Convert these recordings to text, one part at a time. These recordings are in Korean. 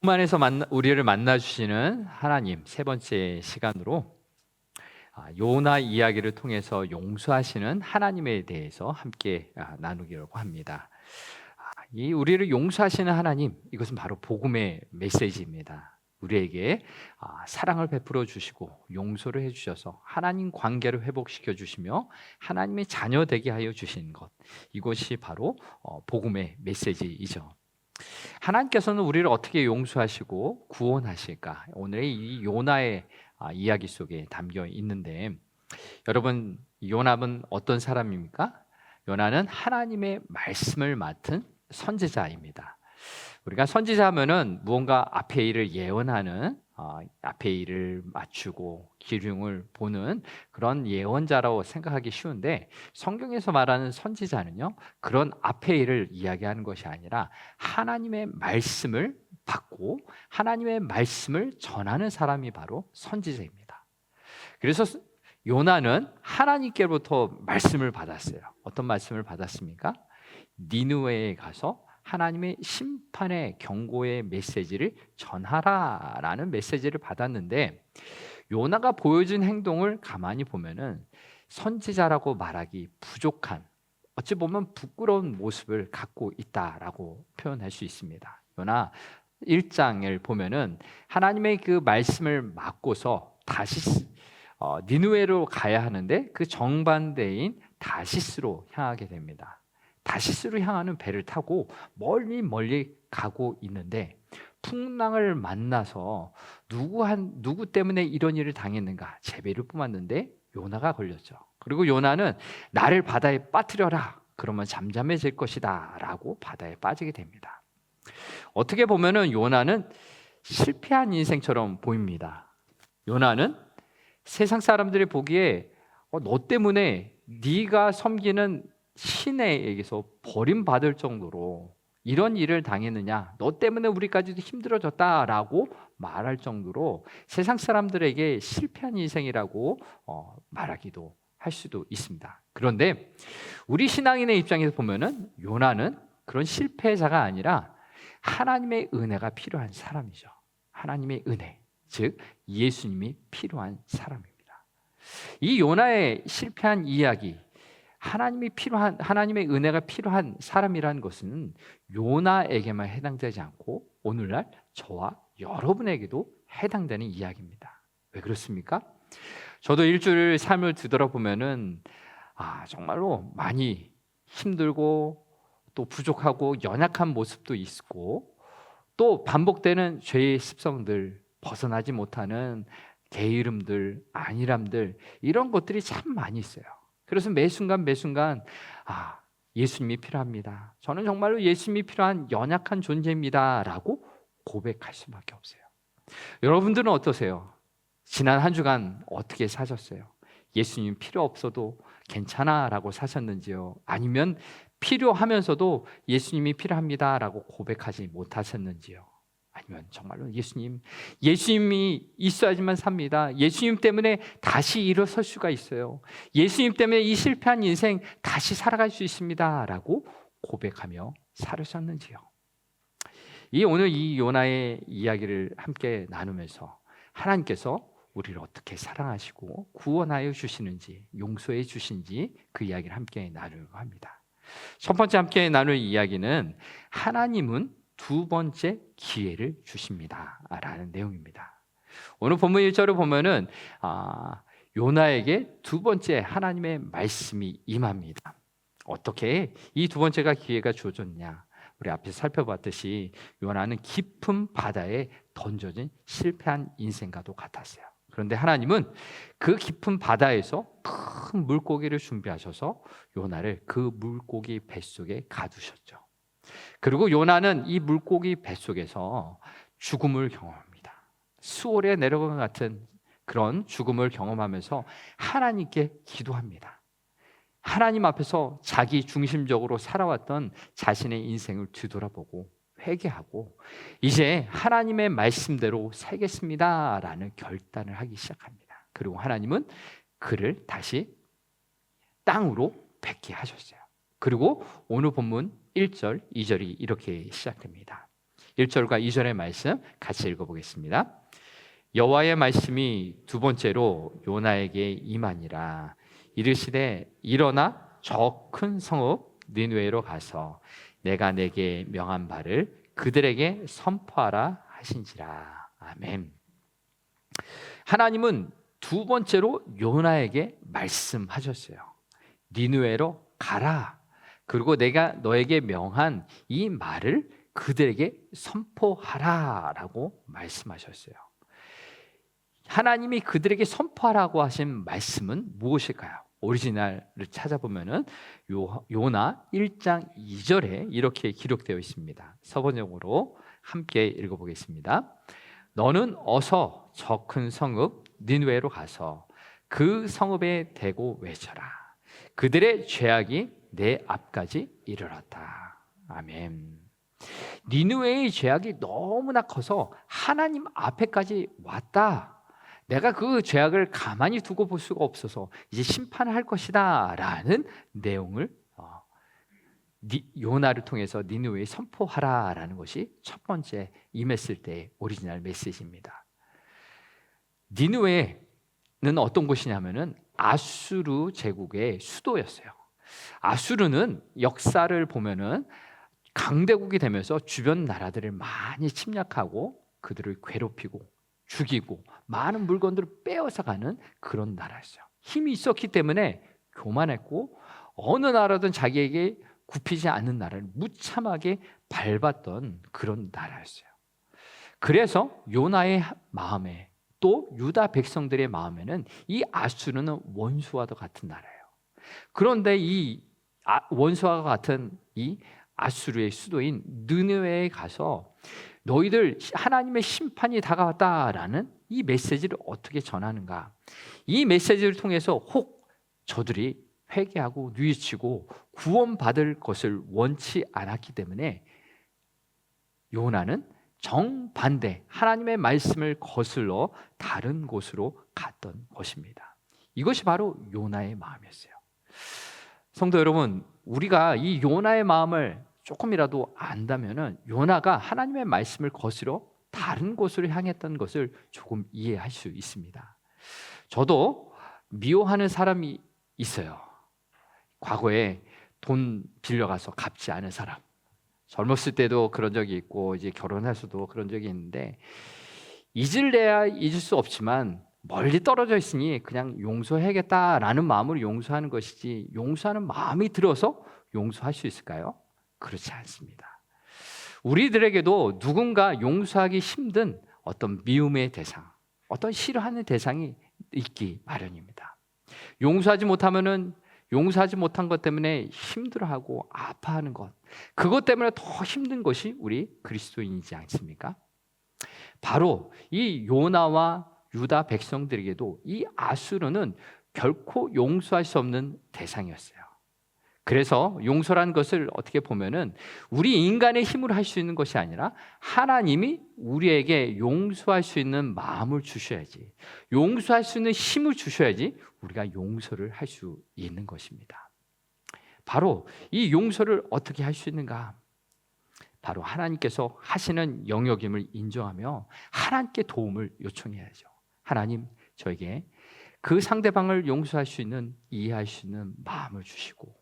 안에서 우리를 만나 주시는 하나님 세 번째 시간으로 요나 이야기를 통해서 용서하시는 하나님에 대해서 함께 나누려고 합니다. 이 우리를 용서하시는 하나님, 이것은 바로 복음의 메시지입니다. 우리에게 사랑을 베풀어 주시고 용서를 해주셔서 하나님 관계를 회복시켜 주시며 하나님의 자녀 되게 하여 주신 것, 이것이 바로 복음의 메시지이죠. 하나님께서는 우리를 어떻게 용서하시고 구원하실까? 오늘의 이 요나의 이야기 속에 담겨 있는데, 여러분, 요나는 어떤 사람입니까? 요나는 하나님의 말씀을 맡은 선지자입니다. 우리가 선지자하면은 무언가 앞의 일을 예언하는, 앞의 일을 맞추고 기륭을 보는 그런 예언자라고 생각하기 쉬운데, 성경에서 말하는 선지자는요, 그런 앞의 일을 이야기하는 것이 아니라 하나님의 말씀을 받고 하나님의 말씀을 전하는 사람이 바로 선지자입니다. 그래서 요나는 하나님께로부터 말씀을 받았어요. 어떤 말씀을 받았습니까? 니느웨에 가서 하나님의 심판의 경고의 메시지를 전하라라는 메시지를 받았는데, 요나가 보여준 행동을 가만히 보면은 선지자라고 말하기 부족한, 어찌 보면 부끄러운 모습을 갖고 있다라고 표현할 수 있습니다. 요나 1장을 보면은 하나님의 그 말씀을 맡고서 다시 니느웨로 가야 하는데 그 정반대인 다시스로 향하게 됩니다. 다시스로 향하는 배를 타고 멀리 가고 있는데, 풍랑을 만나서 누구 때문에 이런 일을 당했는가? 제비를 뽑았는데 요나가 걸렸죠. 그리고 요나는 나를 바다에 빠뜨려라, 그러면 잠잠해질 것이다 라고 바다에 빠지게 됩니다. 어떻게 보면은 요나는 실패한 인생처럼 보입니다. 요나는 세상 사람들이 보기에 너 때문에 네가 섬기는 신에게서 버림받을 정도로 이런 일을 당했느냐, 너 때문에 우리까지도 힘들어졌다라고 말할 정도로 세상 사람들에게 실패한 인생이라고 말하기도 할 수도 있습니다. 그런데 우리 신앙인의 입장에서 보면은 요나는 그런 실패자가 아니라 하나님의 은혜가 필요한 사람이죠. 하나님의 은혜, 즉 예수님이 필요한 사람입니다. 이 요나의 실패한 이야기, 하나님의 은혜가 필요한 사람이라는 것은 요나에게만 해당되지 않고 오늘날 저와 여러분에게도 해당되는 이야기입니다. 왜 그렇습니까? 저도 일주일 삶을 뒤돌아보면은 정말로 많이 힘들고 또 부족하고 연약한 모습도 있고, 또 반복되는 죄의 습성들, 벗어나지 못하는 게으름들, 안일함들, 이런 것들이 참 많이 있어요. 그래서 매 순간 예수님이 필요합니다, 저는 정말로 예수님이 필요한 연약한 존재입니다 라고 고백할 수밖에 없어요. 여러분들은 어떠세요? 지난 한 주간 어떻게 사셨어요? 예수님 필요 없어도 괜찮아 라고 사셨는지요? 아니면 필요하면서도 예수님이 필요합니다 라고 고백하지 못하셨는지요? 아니면 정말로 예수님이 있어야지만 삽니다, 예수님 때문에 다시 일어설 수가 있어요, 예수님 때문에 이 실패한 인생 다시 살아갈 수 있습니다 라고 고백하며 살으셨는지요? 오늘 이 요나의 이야기를 함께 나누면서 하나님께서 우리를 어떻게 사랑하시고 구원하여 주시는지, 용서해 주신지 그 이야기를 함께 나누려고 합니다. 첫 번째 함께 나눌 이야기는 하나님은 두 번째 기회를 주십니다 라는 내용입니다. 오늘 본문 1절을 보면은 요나에게 두 번째 하나님의 말씀이 임합니다. 어떻게 이 두 번째가 기회가 주어졌냐? 우리 앞에 살펴봤듯이 요나는 깊은 바다에 던져진 실패한 인생과도 같았어요. 그런데 하나님은 그 깊은 바다에서 큰 물고기를 준비하셔서 요나를 그 물고기 뱃속에 가두셨죠. 그리고 요나는 이 물고기 뱃속에서 죽음을 경험합니다. 수월에 내려간 것 같은 그런 죽음을 경험하면서 하나님께 기도합니다. 하나님 앞에서 자기 중심적으로 살아왔던 자신의 인생을 뒤돌아보고 회개하고 이제 하나님의 말씀대로 살겠습니다 라는 결단을 하기 시작합니다. 그리고 하나님은 그를 다시 땅으로 뵙게 하셨어요. 그리고 오늘 본문 1절, 2절이 이렇게 시작됩니다. 1절과 2절의 말씀 같이 읽어보겠습니다. 여호와의 말씀이 두 번째로 요나에게 임하니라. 이르시되 일어나 저 큰 성읍 니느웨로 가서 내가 내게 명한 바를 그들에게 선포하라 하신지라. 아멘. 하나님은 두 번째로 요나에게 말씀하셨어요. 니느웨로 가라. 그리고 내가 너에게 명한 이 말을 그들에게 선포하라 라고 말씀하셨어요. 하나님이 그들에게 선포하라고 하신 말씀은 무엇일까요? 오리지널을 찾아보면은 요나 1장 2절에 이렇게 기록되어 있습니다. 서번역으로 함께 읽어보겠습니다. 너는 어서 저 큰 성읍 니느웨로 가서 그 성읍에 대고 외쳐라. 그들의 죄악이 내 앞까지 이르렀다. 아멘. 니느웨의 죄악이 너무나 커서 하나님 앞에까지 왔다. 내가 그 죄악을 가만히 두고 볼 수가 없어서 이제 심판할 것이다 라는 내용을 요나를 통해서 니느웨에 선포하라라는 것이 첫 번째 임했을 때의 오리지널 메시지입니다. 니느웨는 어떤 곳이냐면은 아수르 제국의 수도였어요. 아수르는 역사를 보면은 강대국이 되면서 주변 나라들을 많이 침략하고 그들을 괴롭히고 죽이고 많은 물건들을 빼앗아 가는 그런 나라였어요. 힘이 있었기 때문에 교만했고 어느 나라든 자기에게 굽히지 않는 나라를 무참하게 밟았던 그런 나라였어요. 그래서 요나의 마음에 또 유다 백성들의 마음에는 이 아수르는 원수와도 같은 나라예요. 그런데 이 원수와 같은 이 아수르의 수도인 느느웨에 가서 너희들 하나님의 심판이 다가왔다라는 이 메시지를 어떻게 전하는가? 이 메시지를 통해서 혹 저들이 회개하고 뉘우치고 구원받을 것을 원치 않았기 때문에 요나는 정반대 하나님의 말씀을 거슬러 다른 곳으로 갔던 것입니다. 이것이 바로 요나의 마음이었어요. 성도 여러분, 우리가 이 요나의 마음을 조금이라도 안다면은 요나가 하나님의 말씀을 거스러 다른 곳으로 향했던 것을 조금 이해할 수 있습니다. 저도 미워하는 사람이 있어요. 과거에 돈 빌려가서 갚지 않은 사람. 젊었을 때도 그런 적이 있고 이제 결혼해서도 그런 적이 있는데 잊을래야 잊을 수 없지만 멀리 떨어져 있으니 그냥 용서해야겠다라는 마음으로 용서하는 것이지 용서하는 마음이 들어서 용서할 수 있을까요? 그렇지 않습니다. 우리들에게도 누군가 용서하기 힘든 어떤 미움의 대상, 어떤 싫어하는 대상이 있기 마련입니다. 용서하지 못한 것 때문에 힘들어하고 아파하는 것, 그것 때문에 더 힘든 것이 우리 그리스도인이지 않습니까? 바로 이 요나와 유다 백성들에게도 이 아수르는 결코 용서할 수 없는 대상이었어요. 그래서 용서란 것을 어떻게 보면은 우리 인간의 힘으로 할 수 있는 것이 아니라 하나님이 우리에게 용서할 수 있는 마음을 주셔야지, 용서할 수 있는 힘을 주셔야지 우리가 용서를 할 수 있는 것입니다. 바로 이 용서를 어떻게 할 수 있는가? 바로 하나님께서 하시는 영역임을 인정하며 하나님께 도움을 요청해야죠. 하나님, 저에게 그 상대방을 용서할 수 있는, 이해할 수 있는 마음을 주시고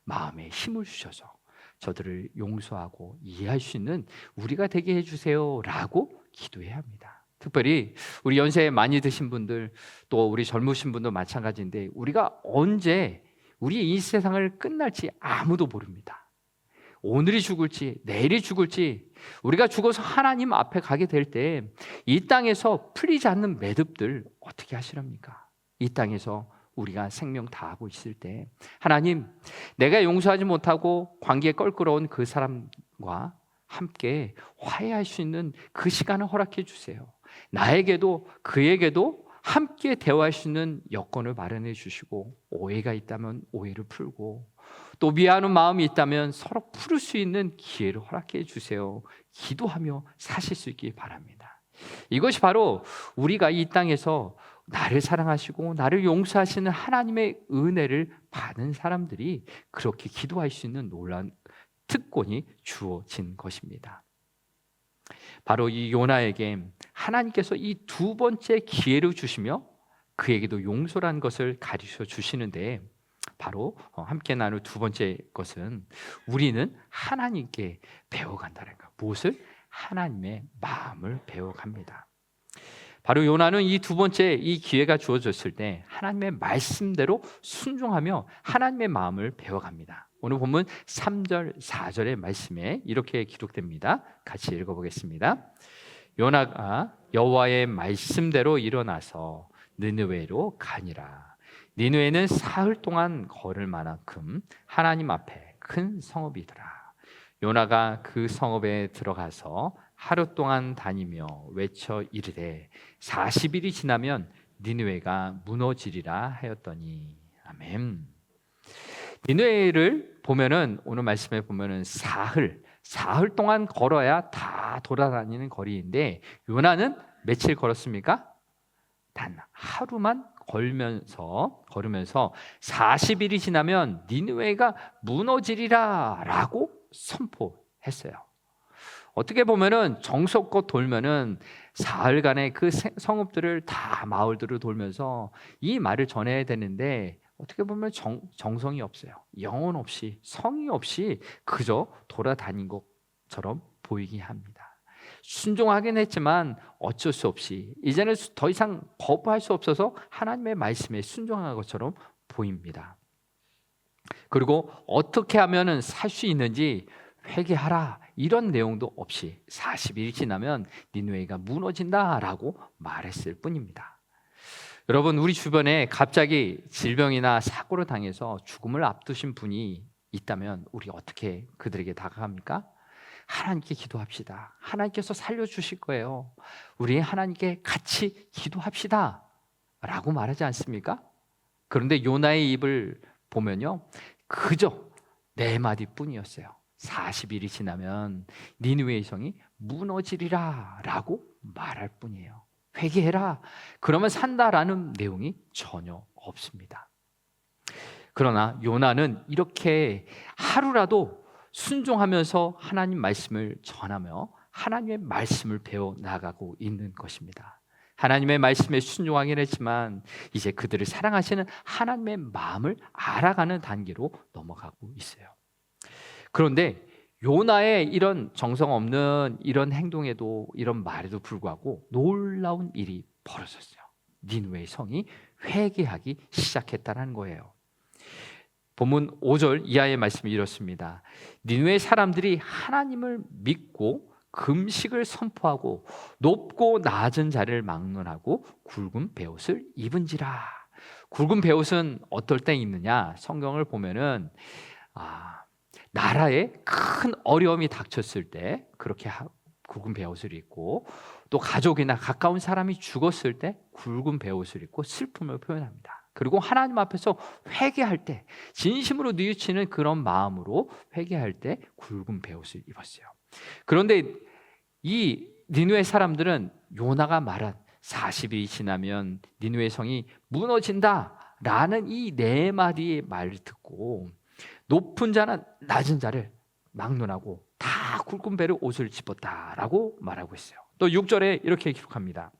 마음에 힘을 주셔서 저들을 용서하고 이해할 수 있는 우리가 되게 해주세요 라고 기도해야 합니다. 특별히 우리 연세 많이 드신 분들, 또 우리 젊으신 분도 마찬가지인데 우리가 언제 우리 이 세상을 끝날지 아무도 모릅니다. 오늘이 죽을지 내일이 죽을지, 우리가 죽어서 하나님 앞에 가게 될 때 이 땅에서 풀리지 않는 매듭들 어떻게 하시렵니까? 이 땅에서 우리가 생명 다하고 있을 때 하나님, 내가 용서하지 못하고 관계에 껄끄러운 그 사람과 함께 화해할 수 있는 그 시간을 허락해 주세요. 나에게도 그에게도 함께 대화할 수 있는 여건을 마련해 주시고, 오해가 있다면 오해를 풀고, 또 미안한 마음이 있다면 서로 풀을 수 있는 기회를 허락해 주세요. 기도하며 사실 수 있길 바랍니다. 이것이 바로 우리가 이 땅에서 나를 사랑하시고 나를 용서하시는 하나님의 은혜를 받은 사람들이 그렇게 기도할 수 있는 놀라운 특권이 주어진 것입니다. 바로 이 요나에게 하나님께서 이 두 번째 기회를 주시며 그에게도 용서란 것을 가르쳐 주시는데, 바로 함께 나눌 두 번째 것은 우리는 하나님께 배워간다는 것. 무엇을? 하나님의 마음을 배워갑니다. 바로 요나는 이 두 번째 이 기회가 주어졌을 때 하나님의 말씀대로 순종하며 하나님의 마음을 배워갑니다. 오늘 본문 3절 4절의 말씀에 이렇게 기록됩니다. 같이 읽어보겠습니다. 요나가 여호와의 말씀대로 일어나서 느느웨로 가니라. 니느웨는 사흘 동안 걸을 만큼 하나님 앞에 큰 성읍이더라. 요나가 그 성읍에 들어가서 하루 동안 다니며 외쳐 이르되 40일이 지나면 니느웨가 무너지리라 하였더니. 아멘. 니느웨를 보면은 오늘 말씀에 보면은 사흘 동안 걸어야 다 돌아다니는 거리인데, 요나는 며칠 걸었습니까? 단 하루만 걸으면서 40일이 지나면 니느웨가 무너지리라 라고 선포했어요. 어떻게 보면은 정성껏 돌면은 사흘간의 그 성읍들을 다 마을들을 돌면서 이 말을 전해야 되는데, 어떻게 보면 정성이 없어요. 영혼 없이, 성의 없이 그저 돌아다닌 것처럼 보이게 합니다. 순종하긴 했지만 어쩔 수 없이 이제는 더 이상 거부할 수 없어서 하나님의 말씀에 순종한 것처럼 보입니다. 그리고 어떻게 하면 살 수 있는지 회개하라, 이런 내용도 없이 40일이 지나면 니느웨가 무너진다라고 말했을 뿐입니다. 여러분, 우리 주변에 갑자기 질병이나 사고를 당해서 죽음을 앞두신 분이 있다면 우리 어떻게 그들에게 다가갑니까? 하나님께 기도합시다. 하나님께서 살려주실 거예요. 우리 하나님께 같이 기도합시다 라고 말하지 않습니까? 그런데 요나의 입을 보면요, 그저 4마디 뿐이었어요. 40일이 지나면 니느웨의 성이 무너지리라 라고 말할 뿐이에요. 회개해라, 그러면 산다라는 내용이 전혀 없습니다. 그러나 요나는 이렇게 하루라도 순종하면서 하나님 말씀을 전하며 하나님의 말씀을 배워 나가고 있는 것입니다. 하나님의 말씀에 순종하긴 했지만 이제 그들을 사랑하시는 하나님의 마음을 알아가는 단계로 넘어가고 있어요. 그런데 요나의 이런 정성 없는 이런 행동에도, 이런 말에도 불구하고 놀라운 일이 벌어졌어요. 니느웨의 성이 회개하기 시작했다는 거예요. 본문 5절 이하의 말씀이 이렇습니다. 니느웨 사람들이 하나님을 믿고 금식을 선포하고 높고 낮은 자를 막론하고 굵은 베옷을 입은지라. 굵은 베옷은 어떨 때 입느냐? 성경을 보면은 나라에 큰 어려움이 닥쳤을 때 그렇게 굵은 베옷을 입고, 또 가족이나 가까운 사람이 죽었을 때 굵은 베옷을 입고 슬픔을 표현합니다. 그리고 하나님 앞에서 회개할 때, 진심으로 뉘우치는 그런 마음으로 회개할 때 굵은 베옷을 입었어요. 그런데 이 니느웨 사람들은 요나가 말한 40일이 지나면 니느웨 성이 무너진다 라는 이 4마디의 말을 듣고 높은 자나 낮은 자를 막론하고 다 굵은 베를 옷을 집었다라고 말하고 있어요. 또 6절에 이렇게 기록합니다.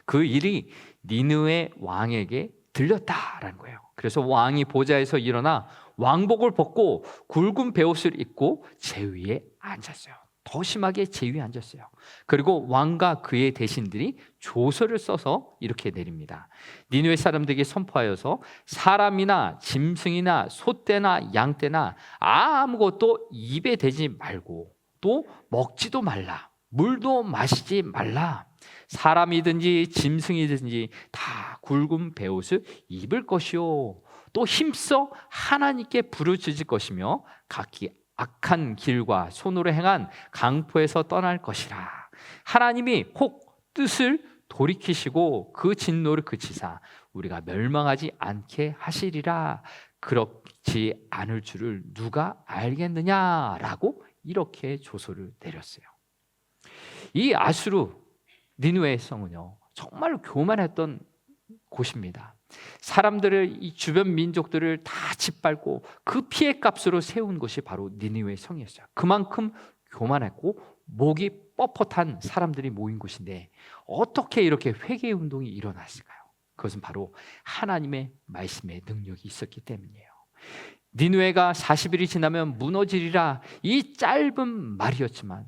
그 일이 니느웨 왕에게 들렸다라는 거예요. 그래서 왕이 보좌에서 일어나 왕복을 벗고 굵은 베옷을 입고 제위에 앉았어요. 더 심하게 제위에 앉았어요. 그리고 왕과 그의 대신들이 조서를 써서 이렇게 내립니다. 니느웨 사람들에게 선포하여서 사람이나 짐승이나 소떼나 양떼나 아무것도 입에 대지 말고 또 먹지도 말라, 물도 마시지 말라. 사람이든지 짐승이든지 다 굵은 베옷을 입을 것이요, 또 힘써 하나님께 부르짖을 것이며 각기 악한 길과 손으로 행한 강포에서 떠날 것이라. 하나님이 혹 뜻을 돌이키시고 그 진노를 그치사 우리가 멸망하지 않게 하시리라. 그렇지 않을 줄을 누가 알겠느냐라고 이렇게 조서를 내렸어요. 이 아수르 니느웨 성은요, 정말로 교만했던 곳입니다. 사람들을, 이 주변 민족들을 다 짓밟고 그 피해값으로 세운 것이 바로 니느웨 성이었어요. 그만큼 교만했고 목이 뻣뻣한 사람들이 모인 곳인데 어떻게 이렇게 회개 운동이 일어났을까요? 그것은 바로 하나님의 말씀의 능력이 있었기 때문이에요. 니느웨가 40일이 지나면 무너지리라, 이 짧은 말이었지만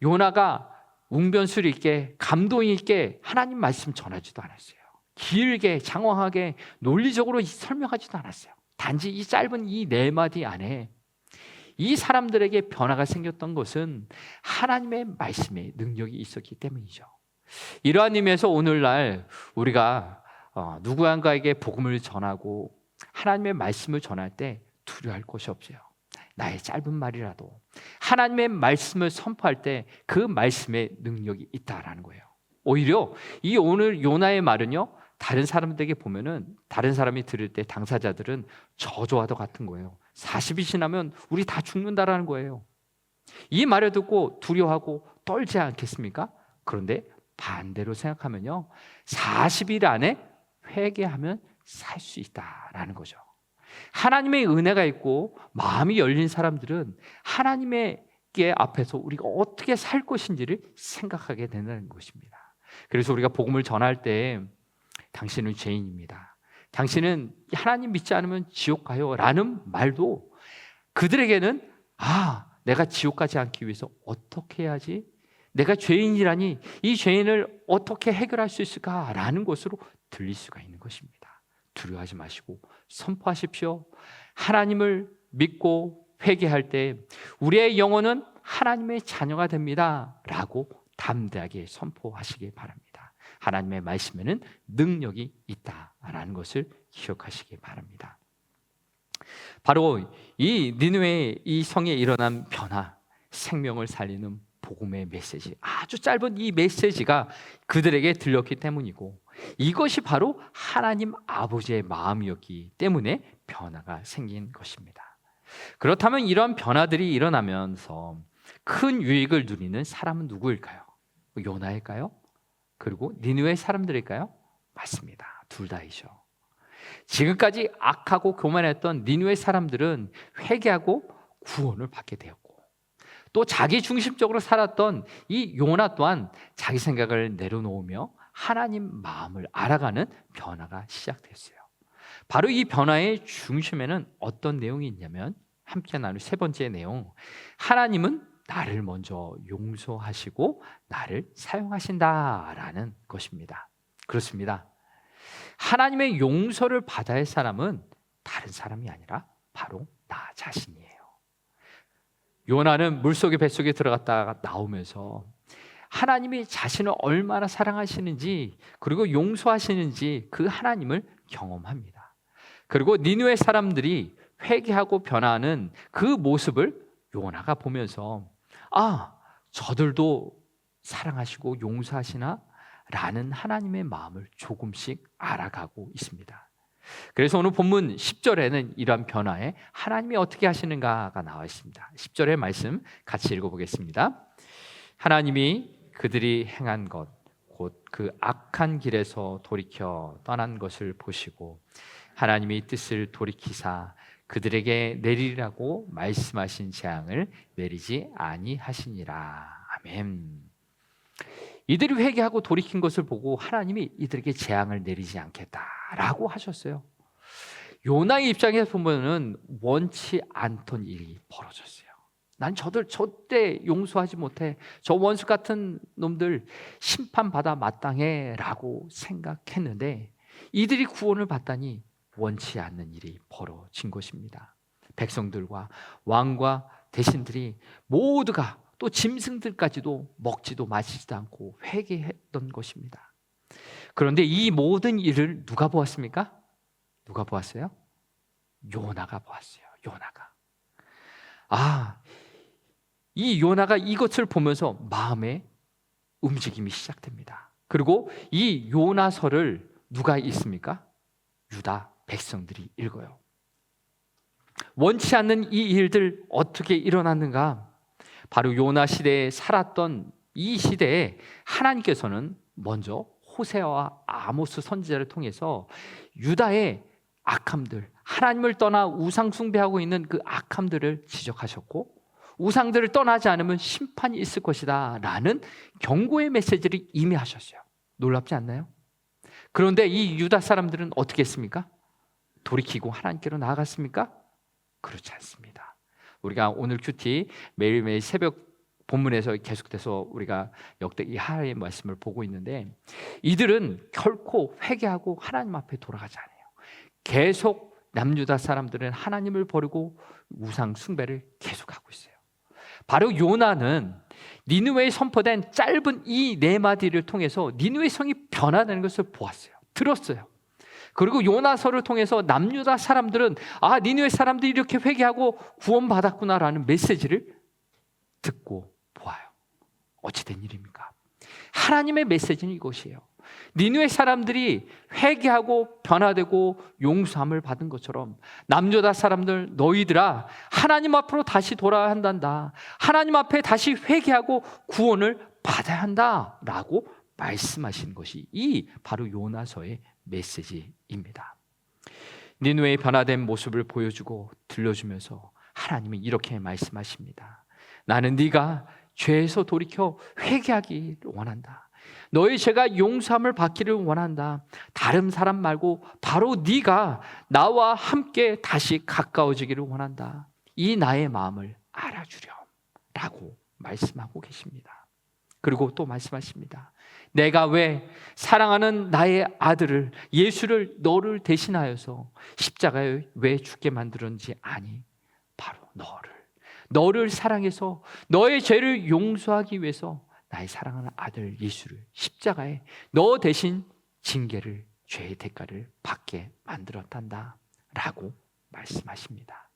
요나가 웅변술 있게 감동 있게 하나님 말씀 전하지도 않았어요. 길게 장황하게 논리적으로 설명하지도 않았어요. 단지 이 짧은 이 네 마디 안에 이 사람들에게 변화가 생겼던 것은 하나님의 말씀의 능력이 있었기 때문이죠. 이러한 의미에서 오늘날 우리가 누구한가에게 복음을 전하고 하나님의 말씀을 전할 때 두려워할 것이 없어요. 나의 짧은 말이라도 하나님의 말씀을 선포할 때 그 말씀의 능력이 있다라는 거예요. 오히려 이 오늘 요나의 말은요, 다른 사람들에게 보면은 다른 사람이 들을 때 당사자들은 저주와도 같은 거예요. 40이 지나면 우리 다 죽는다라는 거예요. 이 말을 듣고 두려워하고 떨지 않겠습니까? 그런데 반대로 생각하면요, 40일 안에 회개하면 살 수 있다라는 거죠. 하나님의 은혜가 있고 마음이 열린 사람들은 하나님의 앞에서 우리가 어떻게 살 것인지를 생각하게 된다는 것입니다. 그래서 우리가 복음을 전할 때 당신은 죄인입니다, 당신은 하나님 믿지 않으면 지옥 가요 라는 말도 그들에게는 내가 지옥 가지 않기 위해서 어떻게 해야지, 내가 죄인이라니 이 죄인을 어떻게 해결할 수 있을까라는 것으로 들릴 수가 있는 것입니다. 두려워하지 마시고 선포하십시오. 하나님을 믿고 회개할 때 우리의 영혼은 하나님의 자녀가 됩니다 라고 담대하게 선포하시기 바랍니다. 하나님의 말씀에는 능력이 있다라는 것을 기억하시기 바랍니다. 바로 이 니느웨 이 성에 일어난 변화, 생명을 살리는 복음의 메시지, 아주 짧은 이 메시지가 그들에게 들렸기 때문이고, 이것이 바로 하나님 아버지의 마음이었기 때문에 변화가 생긴 것입니다. 그렇다면 이런 변화들이 일어나면서 큰 유익을 누리는 사람은 누구일까요? 요나일까요? 그리고 니느웨 사람들일까요? 맞습니다. 둘 다이죠. 지금까지 악하고 교만했던 니느웨 사람들은 회개하고 구원을 받게 되었고, 또 자기 중심적으로 살았던 이 요나 또한 자기 생각을 내려놓으며 하나님 마음을 알아가는 변화가 시작됐어요. 바로 이 변화의 중심에는 어떤 내용이 있냐면, 함께 나눌 세 번째 내용, 하나님은 나를 먼저 용서하시고 나를 사용하신다라는 것입니다. 그렇습니다. 하나님의 용서를 받아야 할 사람은 다른 사람이 아니라 바로 나 자신이에요. 요나는 물속에 뱃속에 들어갔다가 나오면서 하나님이 자신을 얼마나 사랑하시는지, 그리고 용서하시는지 그 하나님을 경험합니다. 그리고 니느웨 사람들이 회개하고 변화하는 그 모습을 요나가 보면서 저들도 사랑하시고 용서하시나? 라는 하나님의 마음을 조금씩 알아가고 있습니다. 그래서 오늘 본문 10절에는 이러한 변화에 하나님이 어떻게 하시는가가 나와 있습니다. 10절의 말씀 같이 읽어보겠습니다. 하나님이 그들이 행한 것, 곧 그 악한 길에서 돌이켜 떠난 것을 보시고 하나님이 뜻을 돌이키사 그들에게 내리라고 말씀하신 재앙을 내리지 아니하시니라. 아멘. 이들이 회개하고 돌이킨 것을 보고 하나님이 이들에게 재앙을 내리지 않겠다라고 하셨어요. 요나의 입장에서 보면은 원치 않던 일이 벌어졌어요. 난 저들 저때 용서하지 못해, 저 원수 같은 놈들 심판받아 마땅해 라고 생각했는데 이들이 구원을 받다니 원치 않는 일이 벌어진 것입니다. 백성들과 왕과 대신들이 모두가, 또 짐승들까지도 먹지도 마시지도 않고 회개했던 것입니다. 그런데 이 모든 일을 누가 보았습니까? 누가 보았어요? 요나가 보았어요. 요나가. 이 요나가 이것을 보면서 마음의 움직임이 시작됩니다. 그리고 이 요나서를 누가 읽습니까? 유다 백성들이 읽어요. 원치 않는 이 일들 어떻게 일어났는가? 바로 요나 시대에 살았던 이 시대에 하나님께서는 먼저 호세아와 아모스 선지자를 통해서 유다의 악함들, 하나님을 떠나 우상 숭배하고 있는 그 악함들을 지적하셨고, 우상들을 떠나지 않으면 심판이 있을 것이다 라는 경고의 메시지를 이미 하셨어요. 놀랍지 않나요? 그런데 이 유다 사람들은 어떻게 했습니까? 돌이키고 하나님께로 나아갔습니까? 그렇지 않습니다. 우리가 오늘 큐티 매일매일 새벽 본문에서 계속돼서 우리가 역대 이하의 말씀을 보고 있는데, 이들은 결코 회개하고 하나님 앞에 돌아가지 않아요. 계속 남유다 사람들은 하나님을 버리고 우상 숭배를 계속하고 있어요. 바로 요나는 니느웨에 선포된 짧은 이 네 마디를 통해서 니느웨 성이 변화되는 것을 보았어요. 들었어요. 그리고 요나서를 통해서 남유다 사람들은 니느웨 사람들이 이렇게 회개하고 구원받았구나라는 메시지를 듣고 보아요. 어찌된 일입니까? 하나님의 메시지는 이것이에요. 니느웨 사람들이 회개하고 변화되고 용서함을 받은 것처럼 남유다 사람들, 너희들아 하나님 앞으로 다시 돌아야 한단다. 하나님 앞에 다시 회개하고 구원을 받아야 한다 라고 말씀하신 것이 이 바로 요나서의 메시지입니다. 니느웨의 변화된 모습을 보여주고 들려주면서 하나님은 이렇게 말씀하십니다. 나는 네가 죄에서 돌이켜 회개하기를 원한다. 너의 죄가 용서함을 받기를 원한다. 다른 사람 말고 바로 네가 나와 함께 다시 가까워지기를 원한다. 이 나의 마음을 알아주렴 라고 말씀하고 계십니다. 그리고 또 말씀하십니다. 내가 왜 사랑하는 나의 아들을 예수를 너를 대신하여서 십자가에 왜 죽게 만들었는지 아니? 바로 너를 사랑해서 너의 죄를 용서하기 위해서 나의 사랑하는 아들 예수를 십자가에 너 대신 징계를, 죄의 대가를 받게 만들었단다 라고 말씀하십니다.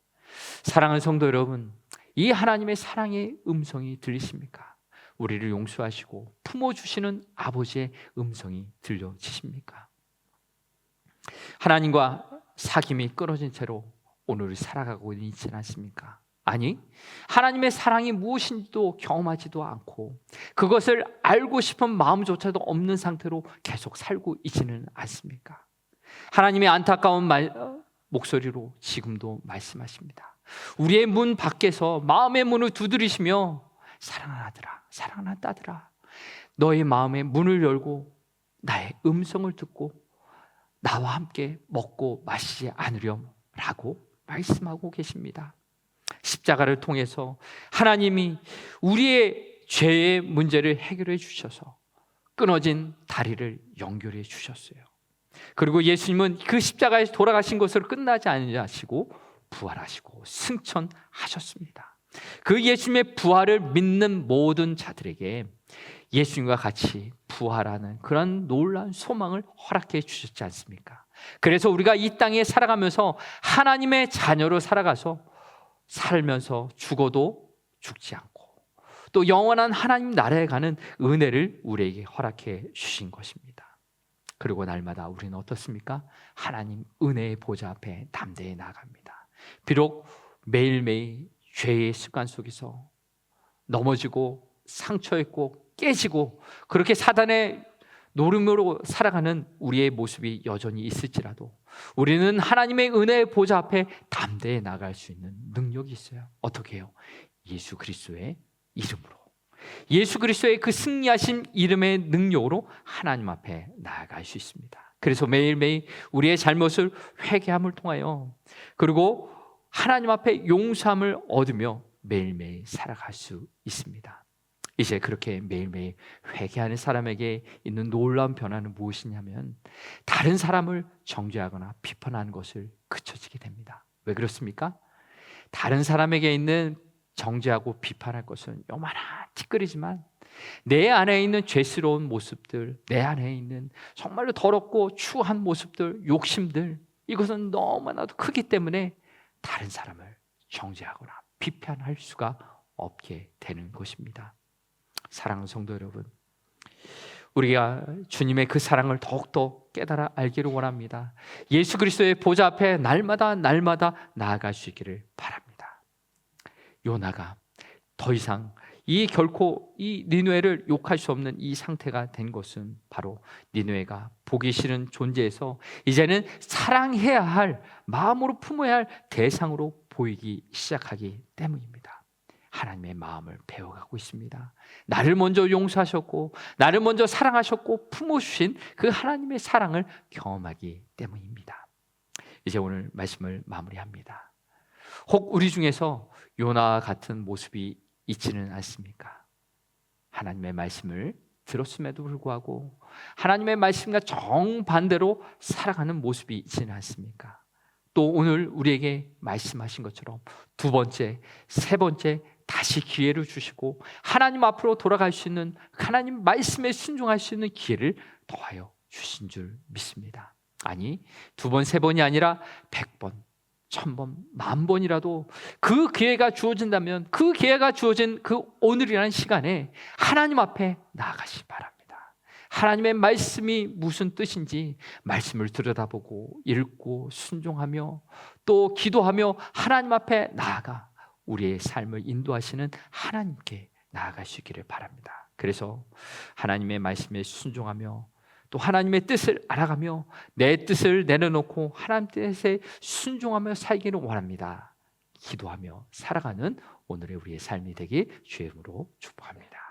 사랑하는 성도 여러분, 이 하나님의 사랑의 음성이 들리십니까? 우리를 용서하시고 품어주시는 아버지의 음성이 들려지십니까? 하나님과 사귐이 끊어진 채로 오늘을 살아가고 있지는 않습니까? 아니, 하나님의 사랑이 무엇인지도 경험하지도 않고 그것을 알고 싶은 마음조차도 없는 상태로 계속 살고 있지는 않습니까? 하나님의 안타까운 목소리로 지금도 말씀하십니다. 우리의 문 밖에서 마음의 문을 두드리시며 사랑하는 아들아, 사랑하는 딸들아, 너의 마음의 문을 열고 나의 음성을 듣고 나와 함께 먹고 마시지 않으렴 라고 말씀하고 계십니다. 십자가를 통해서 하나님이 우리의 죄의 문제를 해결해 주셔서 끊어진 다리를 연결해 주셨어요. 그리고 예수님은 그 십자가에서 돌아가신 것으로 끝나지 않으시고 부활하시고 승천하셨습니다. 그 예수님의 부활을 믿는 모든 자들에게 예수님과 같이 부활하는 그런 놀라운 소망을 허락해 주셨지 않습니까? 그래서 우리가 이 땅에 살아가면서 하나님의 자녀로 살면서 죽어도 죽지 않고 또 영원한 하나님 나라에 가는 은혜를 우리에게 허락해 주신 것입니다. 그리고 날마다 우리는 어떻습니까? 하나님 은혜의 보좌 앞에 담대히 나아갑니다. 비록 매일매일 죄의 습관 속에서 넘어지고 상처있고 깨지고 그렇게 사단의 노름으로 살아가는 우리의 모습이 여전히 있을지라도 우리는 하나님의 은혜의 보좌 앞에 담대히 나갈 수 있는 능력이 있어요. 어떻게 해요? 예수 그리스도의 이름으로, 예수 그리스도의 그 승리하신 이름의 능력으로 하나님 앞에 나아갈 수 있습니다. 그래서 매일매일 우리의 잘못을 회개함을 통하여 그리고 하나님 앞에 용서함을 얻으며 매일매일 살아갈 수 있습니다. 이제 그렇게 매일매일 회개하는 사람에게 있는 놀라운 변화는 무엇이냐면 다른 사람을 정죄하거나 비판하는 것을 그쳐지게 됩니다. 왜 그렇습니까? 다른 사람에게 있는 정죄하고 비판할 것은 요만한 티끌이지만 내 안에 있는 죄스러운 모습들, 내 안에 있는 정말로 더럽고 추한 모습들, 욕심들, 이것은 너무나도 크기 때문에 다른 사람을 정죄하거나 비판할 수가 없게 되는 것입니다. 사랑하는 성도 여러분, 우리가 주님의 그 사랑을 더욱더 깨달아 알기를 원합니다. 예수 그리스도의 보좌 앞에 날마다 나아갈 수 있기를 바랍니다. 요나가 더 이상 결코 이 니느웨를 욕할 수 없는 이 상태가 된 것은 바로 니느웨가 보기 싫은 존재에서 이제는 사랑해야 할, 마음으로 품어야 할 대상으로 보이기 시작하기 때문입니다. 하나님의 마음을 배워가고 있습니다. 나를 먼저 용서하셨고 나를 먼저 사랑하셨고 품어주신 그 하나님의 사랑을 경험하기 때문입니다. 이제 오늘 말씀을 마무리합니다. 혹 우리 중에서 요나와 같은 모습이 있지는 않습니까? 하나님의 말씀을 들었음에도 불구하고 하나님의 말씀과 정반대로 살아가는 모습이 있지는 않습니까? 또 오늘 우리에게 말씀하신 것처럼 두 번째, 세 번째 다시 기회를 주시고 하나님 앞으로 돌아갈 수 있는, 하나님 말씀에 순종할 수 있는 기회를 더하여 주신 줄 믿습니다. 아니, 두 번, 세 번이 아니라 100번, 1000번, 10,000번이라도 그 기회가 주어진다면 그 기회가 주어진 그 오늘이라는 시간에 하나님 앞에 나아가시기 바랍니다. 하나님의 말씀이 무슨 뜻인지 말씀을 들여다보고 읽고 순종하며 또 기도하며 하나님 앞에 나아가 우리의 삶을 인도하시는 하나님께 나아가시기를 바랍니다. 그래서 하나님의 말씀에 순종하며 또 하나님의 뜻을 알아가며 내 뜻을 내려놓고 하나님 뜻에 순종하며 살기를 원합니다. 기도하며 살아가는 오늘의 우리의 삶이 되길 주의 이름으로 축복합니다.